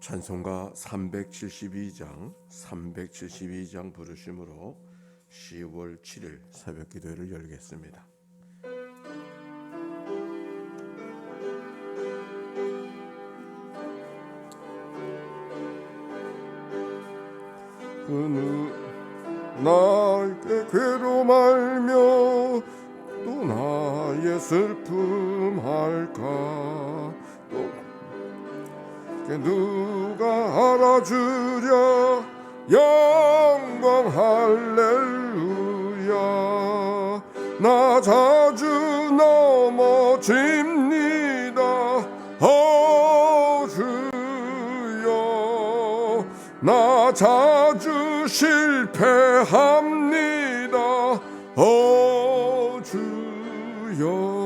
찬송가 372장 부르심으로 10월 7일 새벽 기도회를 열겠습니다. 그는 나에게 괴로움 알며 또 나의 슬픔 할까 또 누가 알아주랴 영광 할렐루야. 나 자주 넘어집니다 주여. 나 자주 실패합니다 주여.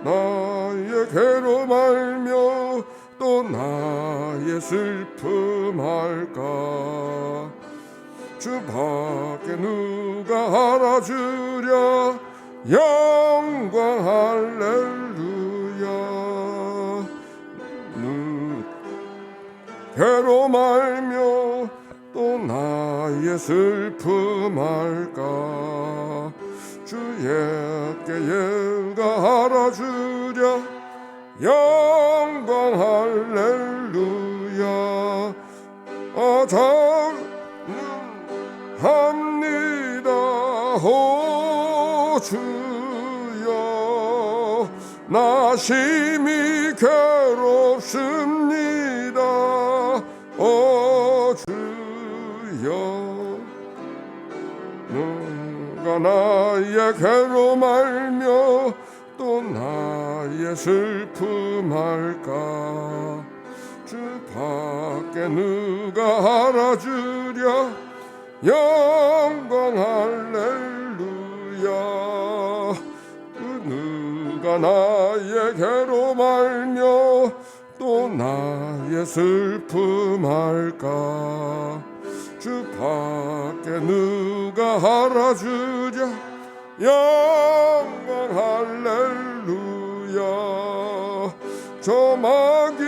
나의 괴로움 알며 또 나의 슬픔 할까. 주밖에 누가 알아주랴 영광 할렐루야. 괴로움 알며 또 나의 슬픔 할까. 주에게 얘가 알아주랴 영광 할렐루야. 합니다 오 주여. 나 심히 괴롭습니다 오 주여. 누가 나의 괴로움 알며 또 나의 슬픔 할까. 주밖에 누가 알아주랴 영광 할렐루야. 누가 나의 괴로움 알며 또 나의 슬픔 할까. 주밖에 누가 알아주랴 영광 할렐루야. 조막이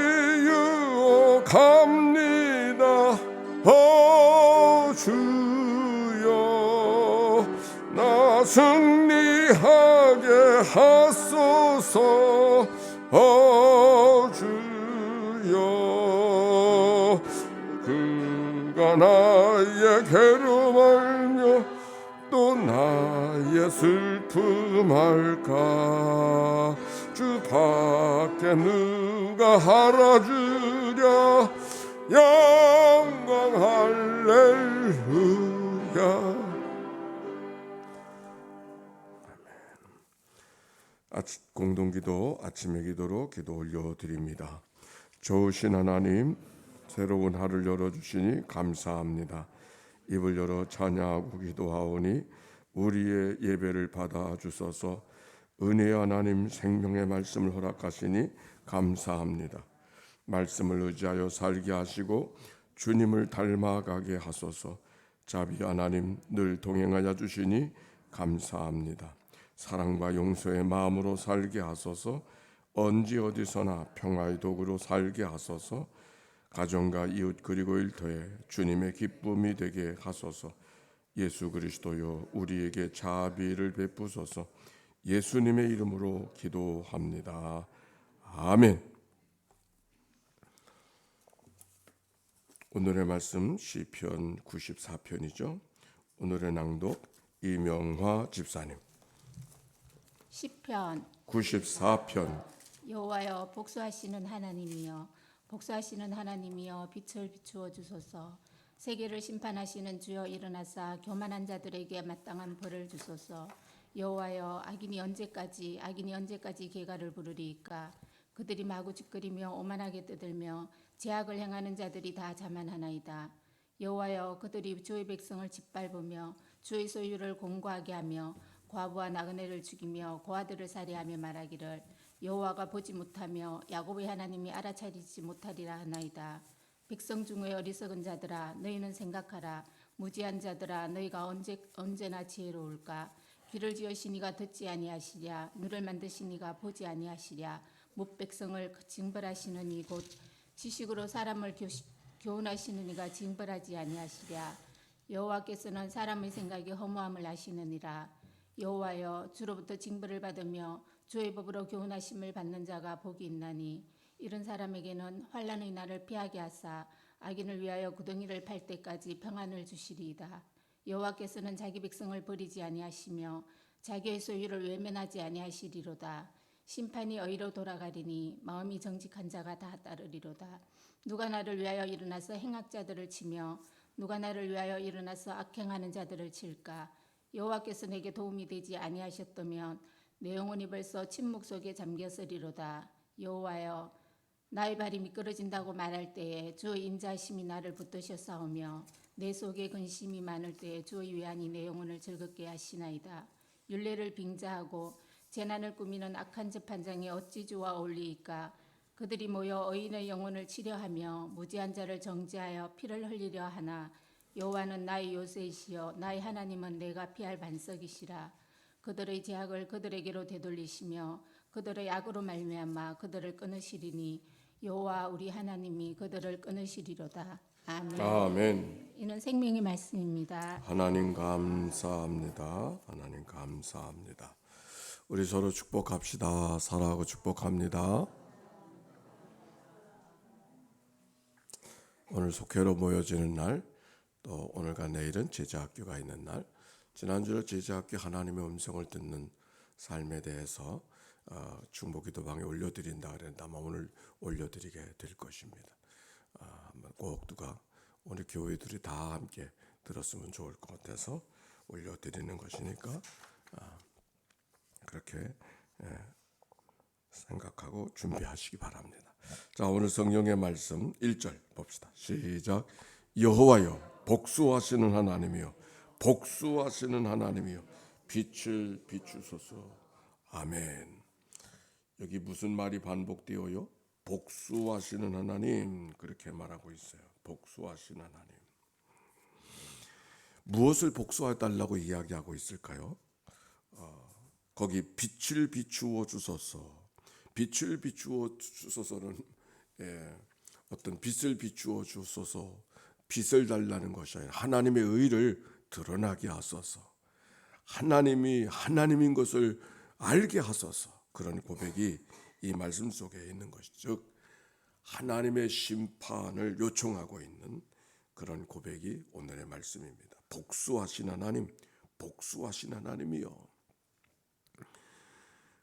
유혹합니다 오 주여. 나 승리하게 하소서 오 주여. 그가 나의 괴로움 알며 또 나의 슬픔 할까. 주밖에 누가 알아주랴 영광 할렐루야. 공동기도 아침의 기도로 기도 올려드립니다. 좋으신 하나님, 새로운 하루를 열어주시니 감사합니다. 입을 열어 찬양하고 기도하오니 우리의 예배를 받아주소서. 은혜의 하나님, 생명의 말씀을 허락하시니 감사합니다. 말씀을 의지하여 살게 하시고 주님을 닮아가게 하소서. 자비 하나님, 늘 동행하여 주시니 감사합니다. 사랑과 용서의 마음으로 살게 하소서. 언제 어디서나 평화의 도구로 살게 하소서. 가정과 이웃 그리고 일터에 주님의 기쁨이 되게 하소서. 예수 그리스도여, 우리에게 자비를 베푸소서. 예수님의 이름으로 기도합니다. 아멘. 오늘의 말씀 시편 94편이죠. 오늘의 낭독 이명화 집사님. 시편 94편. 여호와여, 복수하시는 하나님이여, 복수하시는 하나님이여, 빛을 비추어 주소서. 세계를 심판하시는 주여, 일어나사 교만한 자들에게 마땅한 벌을 주소서. 여호와여, 악인이 언제까지 계가를 부르리이까. 그들이 마구 찌끄리며 오만하게 떠들며 제악을 행하는 자들이 다 자만하나이다. 여호와여, 그들이 주의 백성을 짓밟으며 주의 소유를 공고하게 하며 과부와 나그네를 죽이며 고아들을 살해하며 말하기를 여호와가 보지 못하며 야곱의 하나님이 알아차리지 못하리라 하나이다. 백성 중의 어리석은 자들아, 너희는 생각하라. 무지한 자들아, 너희가 언제나 지혜로울까. 귀를 지으시니가 듣지 아니하시랴. 눈을 만드시니가 보지 아니하시랴. 뭇백성을 징벌하시는 이곧 지식으로 사람을 교훈하시는 이가 징벌하지 아니하시랴. 여호와께서는 사람의 생각이 허무함을 아시느니라. 여호와여, 주로부터 징벌을 받으며 주의 법으로 교훈하심을 받는 자가 복이 있나니 이런 사람에게는 환난의 날을 피하게 하사 악인을 위하여 구덩이를 팔 때까지 평안을 주시리이다. 여호와께서는 자기 백성을 버리지 아니하시며 자기의 소유를 외면하지 아니하시리로다. 심판이 의로 돌아가리니 마음이 정직한 자가 다 따르리로다. 누가 나를 위하여 일어나서 행악자들을 치며 누가 나를 위하여 일어나서 악행하는 자들을 칠까? 여호와께서 내게 도움이 되지 아니하셨다면 내 영혼이 벌써 침묵 속에 잠겼으리로다. 여호와여, 나의 발이 미끄러진다고 말할 때에 주의 인자하심이 나를 붙드셨사오며 내 속에 근심이 많을 때에 주의 위안이 내 영혼을 즐겁게 하시나이다. 율례를 빙자하고 재난을 꾸미는 악한 재판장이 어찌 주와 어울리이까? 그들이 모여 의인의 영혼을 치려하며 무지한 자를 정죄하여 피를 흘리려 하나 여호와는 나의 요새이시여 나의 하나님은 내가 피할 반석이시라. 그들의 제약을 그들에게로 되돌리시며 그들의 악으로 말미암아 그들을 끊으시리니 여호와 우리 하나님이 그들을 끊으시리로다. 아멘. 아멘. 이는 생명의 말씀입니다. 하나님 감사합니다. 하나님 감사합니다. 우리 서로 축복합시다. 사랑하고 축복합니다. 오늘 속회로 모여지는 날, 또 오늘과 내일은 제자학교가 있는 날. 지난주에 제자학교 하나님의 음성을 듣는 삶에 대해서 중보기도방에 올려드린다 그랬는데 아마 오늘 올려드리게 될 것입니다. 꼭 누가 우리 교회들이 다 함께 들었으면 좋을 것 같아서 올려드리는 것이니까 그렇게 생각하고 준비하시기 바랍니다. 자, 오늘 성경의 말씀 1절 봅시다. 시작. 여호와여, 복수하시는 하나님이여, 복수하시는 하나님이여, 빛을 비추소서. 아멘. 여기 무슨 말이 반복되어요? 복수하시는 하나님, 그렇게 말하고 있어요. 복수하시는 하나님. 무엇을 복수해 달라고 이야기하고 있을까요? 거기 빛을 비추어 주소서. 빛을 비추어 주소서는 어떤 빛을 비추어 주소서, 빛을 달라는 것이 아니라 하나님의 의를 드러나게 하소서. 하나님이 하나님인 것을 알게 하소서. 그런 고백이 이 말씀 속에 있는 것이죠. 즉 하나님의 심판을 요청하고 있는 그런 고백이 오늘의 말씀입니다. 복수하신 하나님, 복수하신 하나님이요.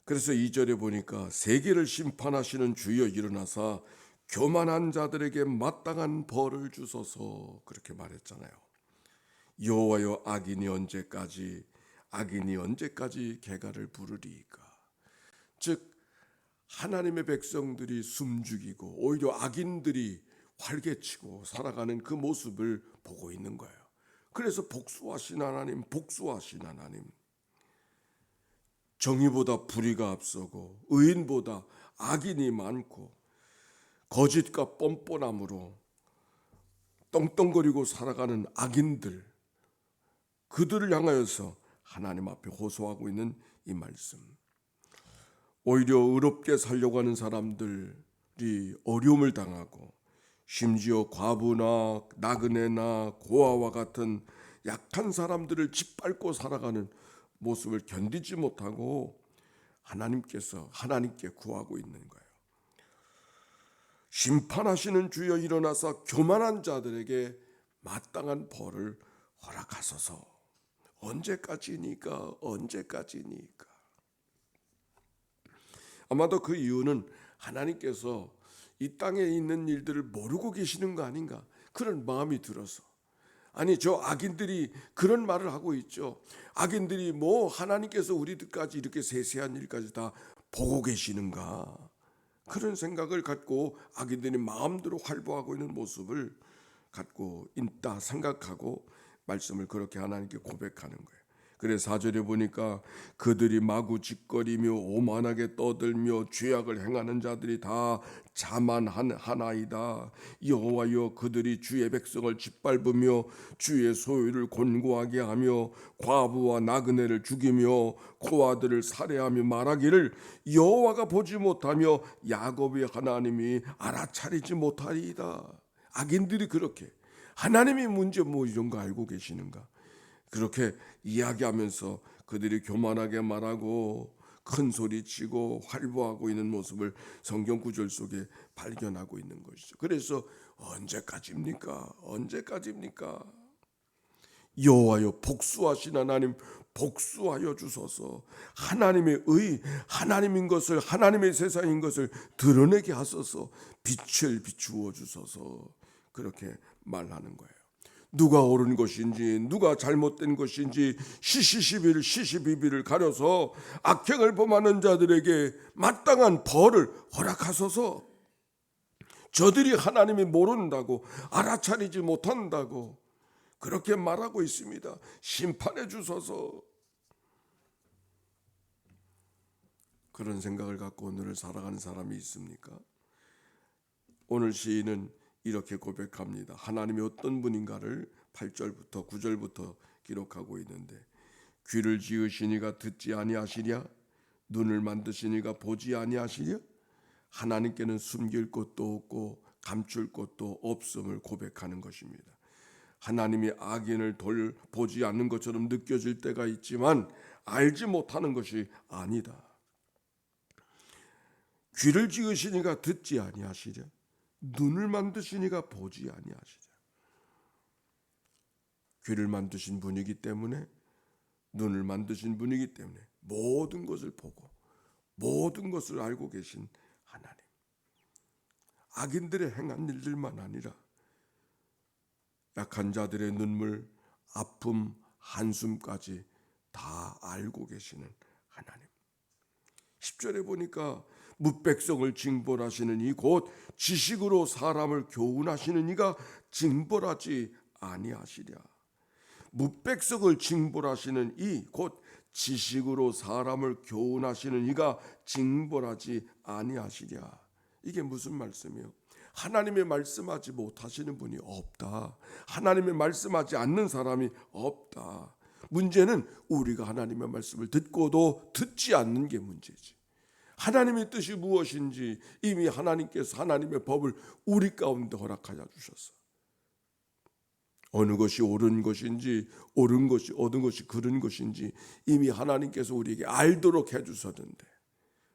그래서 2절에 보니까 세계를 심판하시는 주여 일어나사 교만한 자들에게 마땅한 벌을 주소서, 그렇게 말했잖아요. 여호와여, 악인이 언제까지 개가를 부르리이까? 즉 하나님의 백성들이 숨죽이고 오히려 악인들이 활개치고 살아가는 그 모습을 보고 있는 거예요. 그래서 복수하신 하나님, 복수하신 하나님. 정의보다 불의가 앞서고 의인보다 악인이 많고 거짓과 뻔뻔함으로 떵떵거리고 살아가는 악인들, 그들을 향하여서 하나님 앞에 호소하고 있는 이 말씀. 오히려 의롭게 살려고 하는 사람들이 어려움을 당하고 심지어 과부나 나그네나 고아와 같은 약한 사람들을 짓밟고 살아가는 모습을 견디지 못하고 하나님께 구하고 있는 거예요. 심판하시는 주여 일어나서 교만한 자들에게 마땅한 벌을 허락하소서. 언제까지니까? 아마도 그 이유는 하나님께서 이 땅에 있는 일들을 모르고 계시는 거 아닌가, 그런 마음이 들어서. 아니, 저 악인들이 그런 말을 하고 있죠. 악인들이 하나님께서 우리들까지 이렇게 세세한 일까지 다 보고 계시는가, 그런 생각을 갖고 악인들이 마음대로 활보하고 있는 모습을 갖고 있다 생각하고 말씀을 그렇게 하나님께 고백하는 거예요. 그래 4절에 보니까 그들이 마구 짓거리며 오만하게 떠들며 죄악을 행하는 자들이 다 자만하나이다. 여호와여, 그들이 주의 백성을 짓밟으며 주의 소유를 곤고하게 하며 과부와 나그네를 죽이며 고아들을 살해하며 말하기를 여호와가 보지 못하며 야곱의 하나님이 알아차리지 못하리이다. 악인들이 그렇게 하나님이 문제 뭐 이런 거 알고 계시는가? 그렇게 이야기하면서 그들이 교만하게 말하고 큰 소리치고 활보하고 있는 모습을 성경 구절 속에 발견하고 있는 것이죠. 그래서 언제까지입니까? 언제까지입니까? 여호와여, 복수하신 하나님, 복수하여 주소서. 하나님의 하나님인 것을, 하나님의 세상인 것을 드러내게 하소서. 빛을 비추어 주소서. 그렇게 말하는 거예요. 누가 옳은 것인지 누가 잘못된 것인지 시시비비를 가려서 악행을 범하는 자들에게 마땅한 벌을 허락하소서. 저들이 하나님이 모른다고, 알아차리지 못한다고 그렇게 말하고 있습니다. 심판해 주소서. 그런 생각을 갖고 오늘을 살아가는 사람이 있습니까? 오늘 시인은 이렇게 고백합니다. 하나님이 어떤 분인가를 8절부터 9절부터 기록하고 있는데, 귀를 지으시니가 듣지 아니하시랴? 눈을 만드시니가 보지 아니하시랴? 하나님께는 숨길 것도 없고 감출 것도 없음을 고백하는 것입니다. 하나님이 악인을 보지 않는 것처럼 느껴질 때가 있지만 알지 못하는 것이 아니다. 귀를 지으시니가 듣지 아니하시랴? 눈을 만드시니가 보지 아니하시랴. 귀를 만드신 분이기 때문에, 눈을 만드신 분이기 때문에 모든 것을 보고 모든 것을 알고 계신 하나님. 악인들의 행한 일들만 아니라 약한 자들의 눈물, 아픔, 한숨까지 다 알고 계시는 하나님. 10절에 보니까 뭇백성을 징벌하시는 이 곧 지식으로 사람을 교훈하시는 이가 징벌하지 아니하시랴. 뭇백성을 징벌하시는 이 곧 지식으로 사람을 교훈하시는 이가 징벌하지 아니하시랴. 이게 무슨 말씀이에요? 하나님의 말씀하지 못하시는 분이 없다. 하나님의 말씀하지 않는 사람이 없다. 문제는 우리가 하나님의 말씀을 듣고도 듣지 않는 게 문제지. 하나님의 뜻이 무엇인지 이미 하나님께서 하나님의 법을 우리 가운데 허락하여 주셨어. 어느 것이 옳은 것인지, 옳은 것이 얻은 것이 그른 것인지 이미 하나님께서 우리에게 알도록 해주셨는데,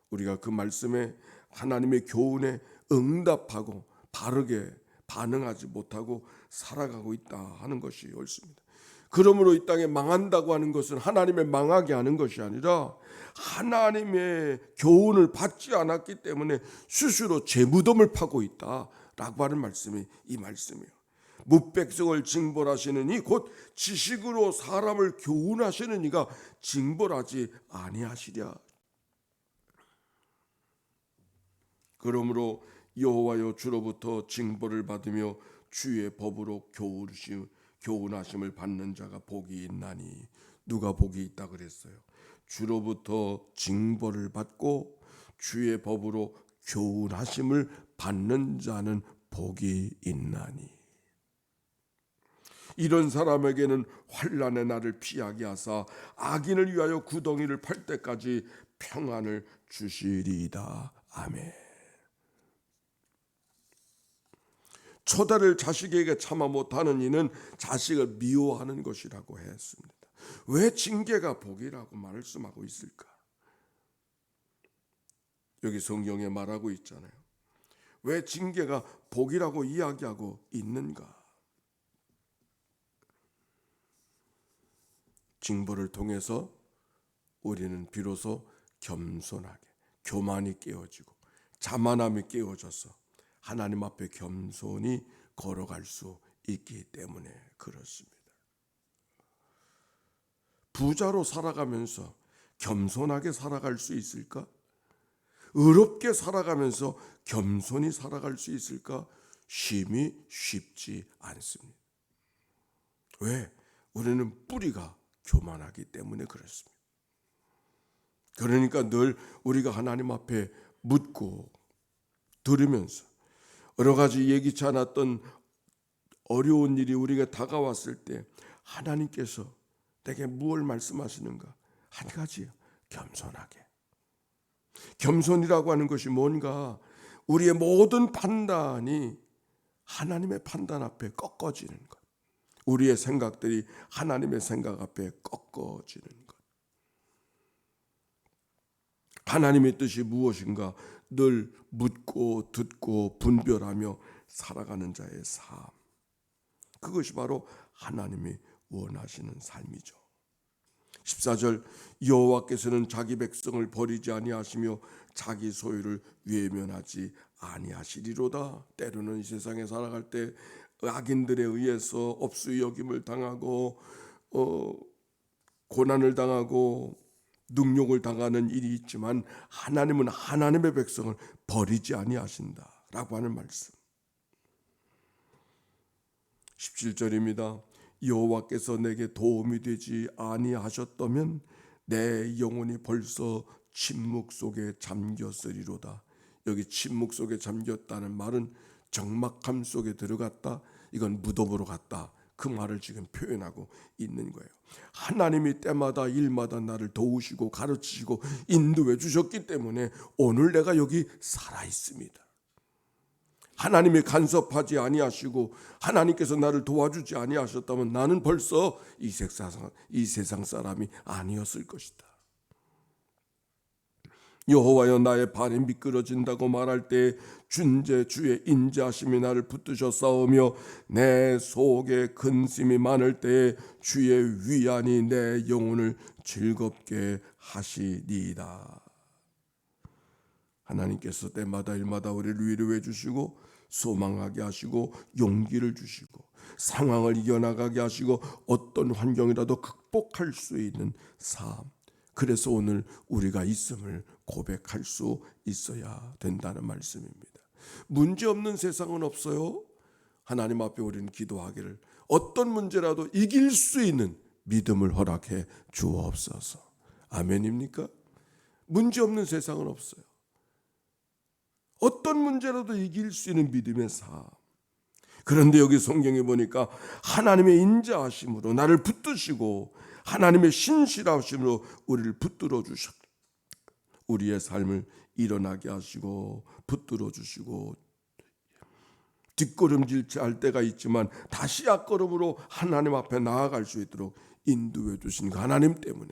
우리가 그 말씀에, 하나님의 교훈에 응답하고 바르게 반응하지 못하고 살아가고 있다 하는 것이 옳습니다. 그러므로 이 땅에 망한다고 하는 것은 하나님의 망하게 하는 것이 아니라 하나님의 교훈을 받지 않았기 때문에 스스로 제 무덤을 파고 있다라고 하는 말씀이 이 말씀이에요. 뭇백성을 징벌하시는 이 곧 지식으로 사람을 교훈하시는 이가 징벌하지 아니하시랴. 그러므로 여호와여, 주로부터 징벌을 받으며 주의 법으로 교훈하심을 받는 자가 복이 있나니. 누가 복이 있다 그랬어요? 주로부터 징벌을 받고 주의 법으로 교훈하심을 받는 자는 복이 있나니. 이런 사람에게는 환난의 날을 피하게 하사 악인을 위하여 구덩이를 팔 때까지 평안을 주시리이다. 아멘. 초다를 자식에게 참아 못하는 이는 자식을 미워하는 것이라고 했습니다. 왜 징계가 복이라고 말씀하고 있을까? 여기 성경에 말하고 있잖아요. 왜 징계가 복이라고 이야기하고 있는가? 징벌을 통해서 우리는 비로소 겸손하게, 교만이 깨어지고 자만함이 깨어져서 하나님 앞에 겸손히 걸어갈 수 있기 때문에 그렇습니다. 부자로 살아가면서 겸손하게 살아갈 수 있을까? 의롭게 살아가면서 겸손히 살아갈 수 있을까? 쉽지 않습니다. 왜? 우리는 뿌리가 교만하기 때문에 그렇습니다. 그러니까 늘 우리가 하나님 앞에 묻고 들으면서 여러 가지 예기치 않았던 어려운 일이 우리가 다가왔을 때 하나님께서 내게 무엇을 말씀하시는가? 한 가지요. 겸손하게. 겸손이라고 하는 것이 뭔가 우리의 모든 판단이 하나님의 판단 앞에 꺾어지는 것. 우리의 생각들이 하나님의 생각 앞에 꺾어지는 것. 하나님의 뜻이 무엇인가 늘 묻고 듣고 분별하며 살아가는 자의 삶. 그것이 바로 하나님이 원하시는 삶이죠. 14절 여호와께서는 자기 백성을 버리지 아니하시며 자기 소유를 외면하지 아니하시리로다. 때로는 이 세상에 살아갈 때 악인들에 의해서 업수 여김을 당하고 고난을 당하고 능욕을 당하는 일이 있지만 하나님은 하나님의 백성을 버리지 아니하신다라고 하는 말씀. 17절입니다. 여호와께서 내게 도움이 되지 아니하셨다면 내 영혼이 벌써 침묵 속에 잠겼으리로다. 여기 침묵 속에 잠겼다는 말은 적막함 속에 들어갔다. 이건 무덤으로 갔다. 그 말을 지금 표현하고 있는 거예요. 하나님이 때마다 일마다 나를 도우시고 가르치시고 인도해 주셨기 때문에 오늘 내가 여기 살아 있습니다. 하나님이 간섭하지 아니하시고 하나님께서 나를 도와주지 아니하셨다면 나는 벌써 이 세상 사람이 아니었을 것이다. 여호와여 나의 발이 미끄러진다고 말할 때 준재 주의 인자하심이 나를 붙드셨사오며 내 속에 근심이 많을 때 주의 위안이 내 영혼을 즐겁게 하시리이다. 하나님께서 때마다 일마다 우리를 위로해 주시고 소망하게 하시고 용기를 주시고 상황을 이겨나가게 하시고 어떤 환경이라도 극복할 수 있는 삶. 그래서 오늘 우리가 있음을 고백할 수 있어야 된다는 말씀입니다. 문제없는 세상은 없어요. 하나님 앞에 우리는 기도하기를 어떤 문제라도 이길 수 있는 믿음을 허락해 주옵소서. 아멘입니까? 문제없는 세상은 없어요. 어떤 문제라도 이길 수 있는 믿음의 삶. 그런데 여기 성경에 보니까 하나님의 인자하심으로 나를 붙드시고 하나님의 신실하심으로 우리를 붙들어 주셨다. 우리의 삶을 일어나게 하시고 붙들어 주시고 뒷걸음질 할 때가 있지만 다시 앞걸음으로 하나님 앞에 나아갈 수 있도록 인도해 주신 그 하나님 때문에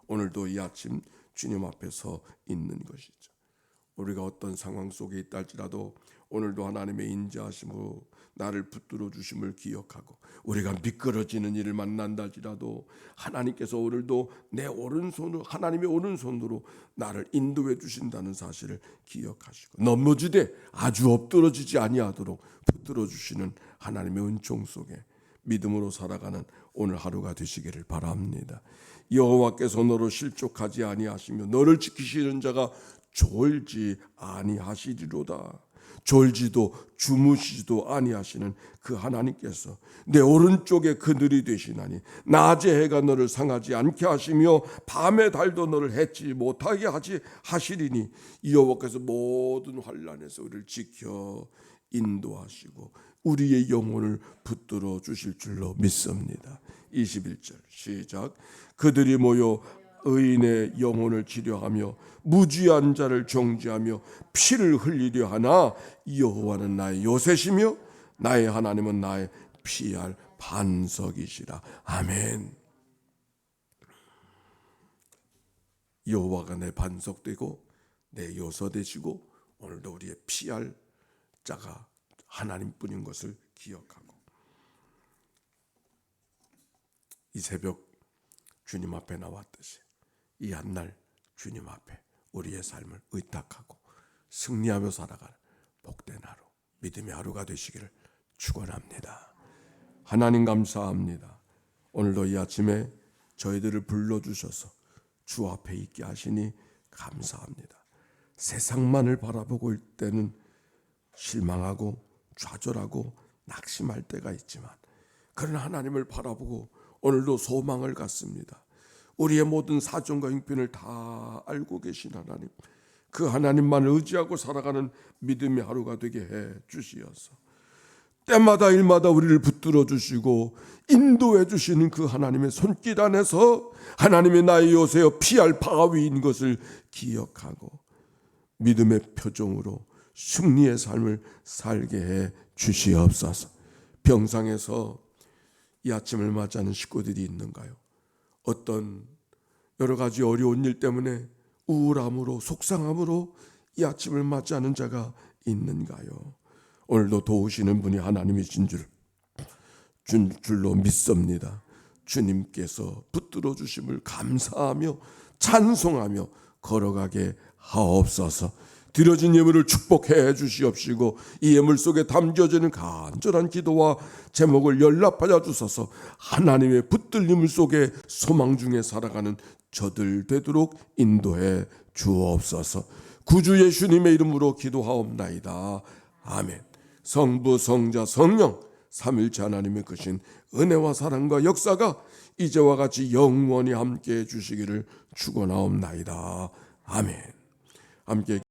오늘도 이 아침 주님 앞에 서 있는 것이죠. 우리가 어떤 상황 속에 있다 할지라도 오늘도 하나님의 인자하심으로 나를 붙들어 주심을 기억하고 우리가 미끄러지는 일을 만난다 할지라도 하나님께서 오늘도 내 오른손으로 하나님의 오른손으로 나를 인도해 주신다는 사실을 기억하시고 넘어지되 아주 엎드러지지 아니하도록 붙들어 주시는 하나님의 은총 속에 믿음으로 살아가는 오늘 하루가 되시기를 바랍니다. 여호와께서 너로 실족하지 아니하시며 너를 지키시는 자가 졸지 아니하시리로다. 졸지도 주무시지도 아니하시는 그 하나님께서 내 오른쪽에 그늘이 되시나니 낮의 해가 너를 상하지 않게 하시며 밤의 달도 너를 해치지 못하게 하시리니 여호와께서 모든 환난에서 우리를 지켜 인도하시고 우리의 영혼을 붙들어 주실 줄로 믿습니다. 21절 시작. 그들이 모여 의인의 영혼을 치료하며 무지한 자를 정죄하며 피를 흘리려 하나 여호와는 나의 요새시며 나의 하나님은 나의 피할 반석이시라. 아멘. 여호와가 내 반석되고 내 요새 되시고 오늘도 우리의 피할 자가 하나님뿐인 것을 기억하고 이 새벽 주님 앞에 나왔듯이 이 한날 주님 앞에 우리의 삶을 의탁하고 승리하며 살아가는 복된 하루, 믿음의 하루가 되시기를 축원합니다. 하나님 감사합니다. 오늘도 이 아침에 저희들을 불러주셔서 주 앞에 있게 하시니 감사합니다. 세상만을 바라보고 있을 때는 실망하고 좌절하고 낙심할 때가 있지만 그러나 하나님을 바라보고 오늘도 소망을 갖습니다. 우리의 모든 사정과 형편을 다 알고 계신 하나님, 그 하나님만을 의지하고 살아가는 믿음의 하루가 되게 해 주시어서 때마다 일마다 우리를 붙들어 주시고 인도해 주시는 그 하나님의 손길 안에서 하나님의 나의 요새여 피할 바위인 것을 기억하고 믿음의 표정으로 승리의 삶을 살게 해 주시옵소서. 병상에서 이 아침을 맞이하는 식구들이 있는가요? 어떤 여러 가지 어려운 일 때문에 우울함으로 속상함으로 이 아침을 맞이하는 자가 있는가요? 오늘도 도우시는 분이 하나님이신 줄로 믿습니다. 주님께서 붙들어 주심을 감사하며 찬송하며 걸어가게 하옵소서. 드려진 예물을 축복해 주시옵시고 이 예물 속에 담겨지는 간절한 기도와 제목을 연락하여 주소서. 하나님의 붙들림 속에 소망 중에 살아가는 저들 되도록 인도해 주옵소서. 구주 예수님의 이름으로 기도하옵나이다. 아멘. 성부 성자 성령 삼일체 하나님의 크신 은혜와 사랑과 역사가 이제와 같이 영원히 함께해 주시기를 축원하옵나이다. 아멘. 함께